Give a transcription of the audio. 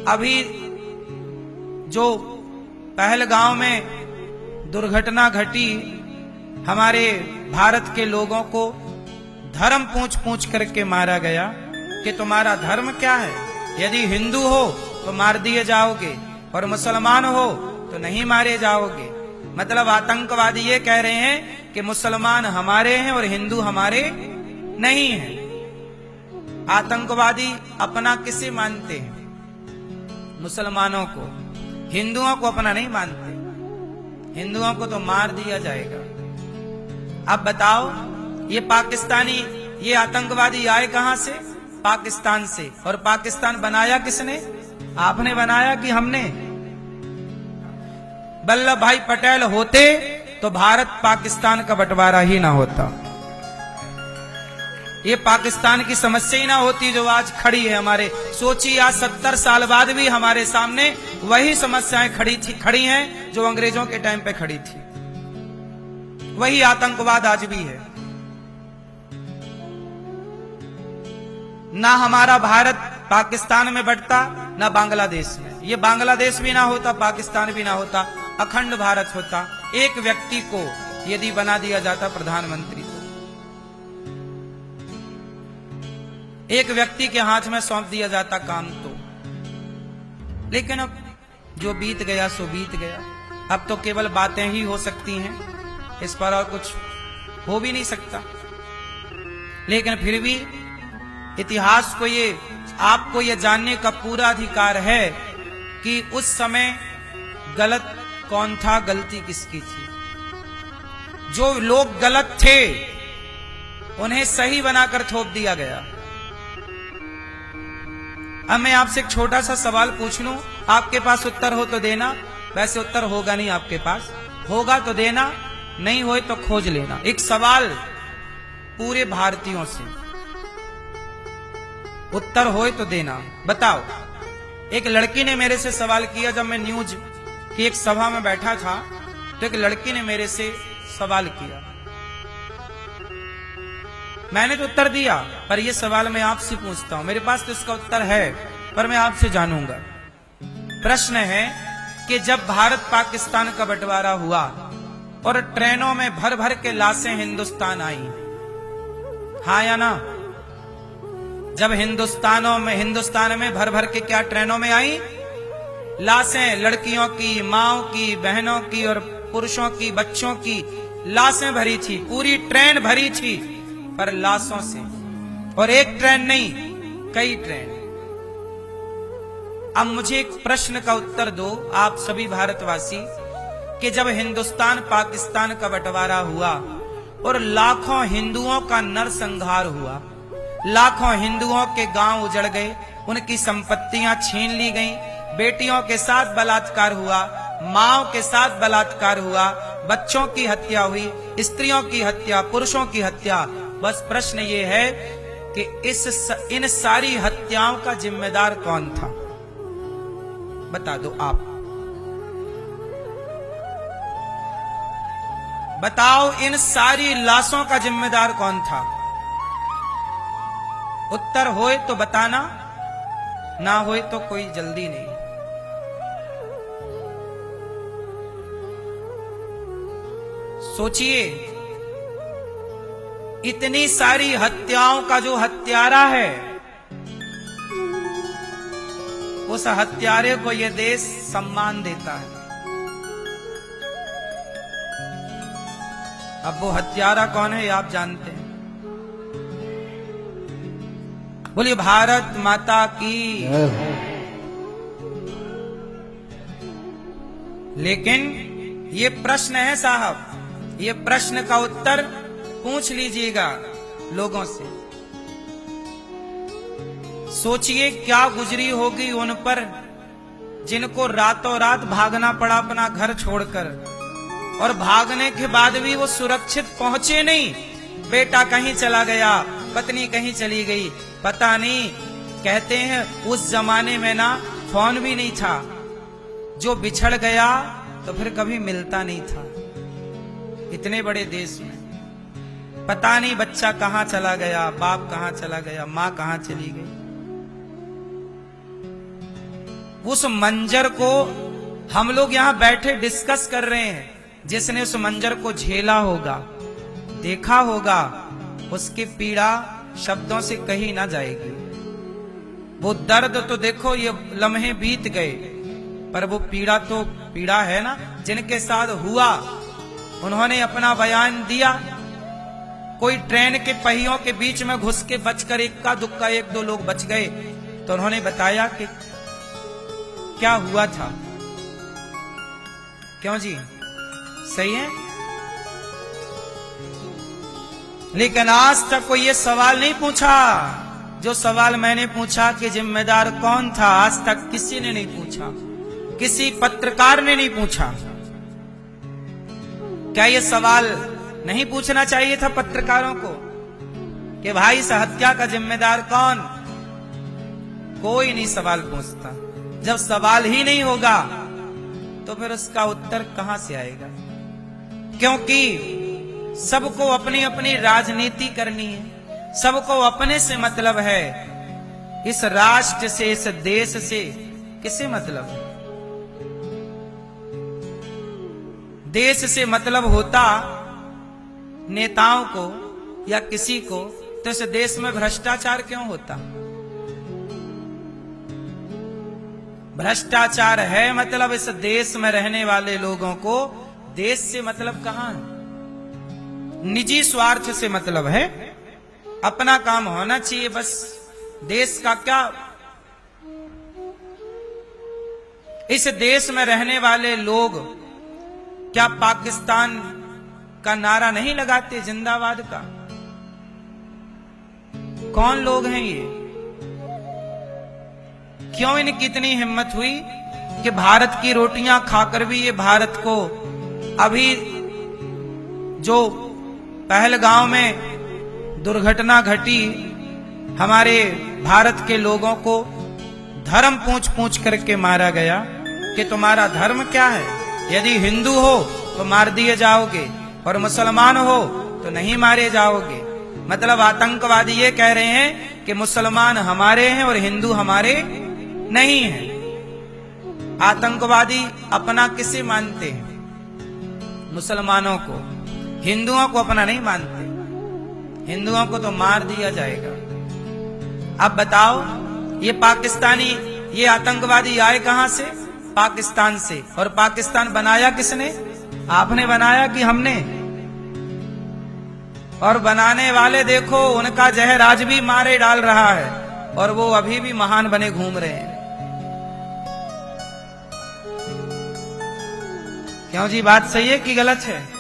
अभी जो पहलगांव में दुर्घटना घटी, हमारे भारत के लोगों को धर्म पूछ पूछ करके मारा गया कि तुम्हारा धर्म क्या है, यदि हिंदू हो तो मार दिए जाओगे और मुसलमान हो तो नहीं मारे जाओगे। मतलब आतंकवादी ये कह रहे हैं कि मुसलमान हमारे हैं और हिंदू हमारे नहीं हैं। आतंकवादी अपना किसे मानते हैं? मुसलमानों को। हिंदुओं को अपना नहीं मानते। हिंदुओं को तो मार दिया जाएगा। अब बताओ, ये पाकिस्तानी, ये आतंकवादी आए कहां से? पाकिस्तान से। और पाकिस्तान बनाया किसने? आपने बनाया कि हमने? वल्लभ भाई पटेल होते तो भारत पाकिस्तान का बंटवारा ही ना होता, ये पाकिस्तान की समस्या ही ना होती जो आज खड़ी है हमारे। सोचिए, आज 70 साल बाद भी हमारे सामने वही समस्याएं खड़ी हैं जो अंग्रेजों के टाइम पे खड़ी थी। वही आतंकवाद आज भी है। ना हमारा भारत पाकिस्तान में बढ़ता, ना बांग्लादेश में। ये बांग्लादेश भी ना होता, पाकिस्तान भी ना होता, अखंड भारत होता। एक व्यक्ति को यदि बना दिया जाता प्रधानमंत्री, एक व्यक्ति के हाथ में सौंप दिया जाता काम तो। लेकिन अब जो बीत गया सो बीत गया। अब तो केवल बातें ही हो सकती हैं, इस पर और कुछ हो भी नहीं सकता। लेकिन फिर भी इतिहास को आपको ये जानने का पूरा अधिकार है कि उस समय गलत कौन था, गलती किसकी थी। जो लोग गलत थे उन्हें सही बनाकर थोप दिया गया। अब मैं आपसे एक छोटा सा सवाल पूछ लूं, आपके पास उत्तर हो तो देना। वैसे उत्तर होगा नहीं आपके पास, होगा तो देना, नहीं होए तो खोज लेना। एक सवाल पूरे भारतीयों से, उत्तर होए तो देना। बताओ, एक लड़की ने मेरे से सवाल किया, जब मैं न्यूज की एक सभा में बैठा था तो एक लड़की ने मेरे से सवाल किया। मैंने तो उत्तर दिया, पर यह सवाल मैं आपसे पूछता हूं। मेरे पास तो इसका उत्तर है, पर मैं आपसे जानूंगा। प्रश्न है कि जब भारत पाकिस्तान का बंटवारा हुआ और ट्रेनों में भर भर के लाशें हिंदुस्तान आई, हाँ या ना? जब हिंदुस्तान में भर भर के क्या ट्रेनों में आई लाशें, लड़कियों की, माओ की, बहनों की और पुरुषों की, बच्चों की लाशें भरी थी। पूरी ट्रेन भरी थी पर लाशों से। और एक ट्रेन नहीं, कई ट्रेन। अब मुझे एक प्रश्न का उत्तर दो आप सभी भारतवासी, कि जब हिंदुस्तान पाकिस्तान का बंटवारा हुआ और लाखों हिंदुओं का नरसंहार हुआ, लाखों हिंदुओं के गांव उजड़ गए, उनकी संपत्तियां छीन ली गईं, बेटियों के साथ बलात्कार हुआ, माओ के साथ बलात्कार हुआ, बच्चों की हत्या हुई, स्त्रियों की हत्या, पुरुषों की हत्या। बस प्रश्न ये है कि इन सारी हत्याओं का जिम्मेदार कौन था? बता दो आप। बताओ, इन सारी लाशों का जिम्मेदार कौन था? उत्तर होए तो बताना, ना होए तो कोई जल्दी नहीं। सोचिए, इतनी सारी हत्याओं का जो हत्यारा है, उस हत्यारे को यह देश सम्मान देता है। अब वो हत्यारा कौन है आप जानते हैं? बोलिए भारत माता की। लेकिन ये प्रश्न है साहब, ये प्रश्न का उत्तर पूछ लीजिएगा लोगों से। सोचिए क्या गुजरी होगी उन पर जिनको रातों रात भागना पड़ा अपना घर छोड़कर, और भागने के बाद भी वो सुरक्षित पहुंचे नहीं। बेटा कहीं चला गया, पत्नी कहीं चली गई, पता नहीं। कहते हैं उस जमाने में ना फोन भी नहीं था, जो बिछड़ गया तो फिर कभी मिलता नहीं था। इतने बड़े देश में पता नहीं बच्चा कहां चला गया, बाप कहां चला गया, मां कहां चली गई। उस मंजर को हम लोग यहां बैठे डिस्कस कर रहे हैं। जिसने उस मंजर को झेला होगा, देखा होगा, उसकी पीड़ा शब्दों से कही ना जाएगी। वो दर्द तो देखो, ये लम्हे बीत गए, पर वो पीड़ा तो पीड़ा है ना। जिनके साथ हुआ उन्होंने अपना बयान दिया। कोई ट्रेन के पहियों के बीच में घुस के बचकर इक्का दुक्का 1-2 लोग बच गए, तो उन्होंने बताया कि क्या हुआ था। क्यों जी, सही है। लेकिन आज तक कोई ये सवाल नहीं पूछा जो सवाल मैंने पूछा कि जिम्मेदार कौन था। आज तक किसी ने नहीं पूछा, किसी पत्रकार ने नहीं पूछा। क्या ये सवाल नहीं पूछना चाहिए था पत्रकारों को कि भाई इस हत्या का जिम्मेदार कौन? कोई नहीं सवाल पूछता। जब सवाल ही नहीं होगा तो फिर उसका उत्तर कहां से आएगा? क्योंकि सबको अपनी अपनी राजनीति करनी है, सबको अपने से मतलब है। इस राष्ट्र से, इस देश से किसे मतलब है? देश से मतलब होता नेताओं को या किसी को, तो इस देश में भ्रष्टाचार क्यों होता? भ्रष्टाचार है मतलब इस देश में रहने वाले लोगों को देश से मतलब कहां है? निजी स्वार्थ से मतलब है। अपना काम होना चाहिए बस। देश का क्या? इस देश में रहने वाले लोग क्या पाकिस्तान का नारा नहीं लगाते, जिंदाबाद का? कौन लोग हैं ये? क्यों इनकी इतनी हिम्मत हुई कि भारत की रोटियां खाकर भी ये भारत को, अभी जो पहलगांव में दुर्घटना घटी, हमारे भारत के लोगों को धर्म पूछ पूछ करके मारा गया कि तुम्हारा धर्म क्या है? यदि हिंदू हो तो मार दिए जाओगे और मुसलमान हो तो नहीं मारे जाओगे। मतलब आतंकवादी ये कह रहे हैं कि मुसलमान हमारे हैं और हिंदू हमारे नहीं हैं। आतंकवादी अपना किसे मानते हैं? मुसलमानों को। हिंदुओं को अपना नहीं मानते। हिंदुओं को तो मार दिया जाएगा। अब बताओ, ये पाकिस्तानी, ये आतंकवादी आए कहां से? पाकिस्तान से। और पाकिस्तान बनाया किसने? आपने बनाया कि हमने? और बनाने वाले देखो, उनका जहर आज भी मारे डाल रहा है और वो अभी भी महान बने घूम रहे हैं। क्यों जी, बात सही है कि गलत है?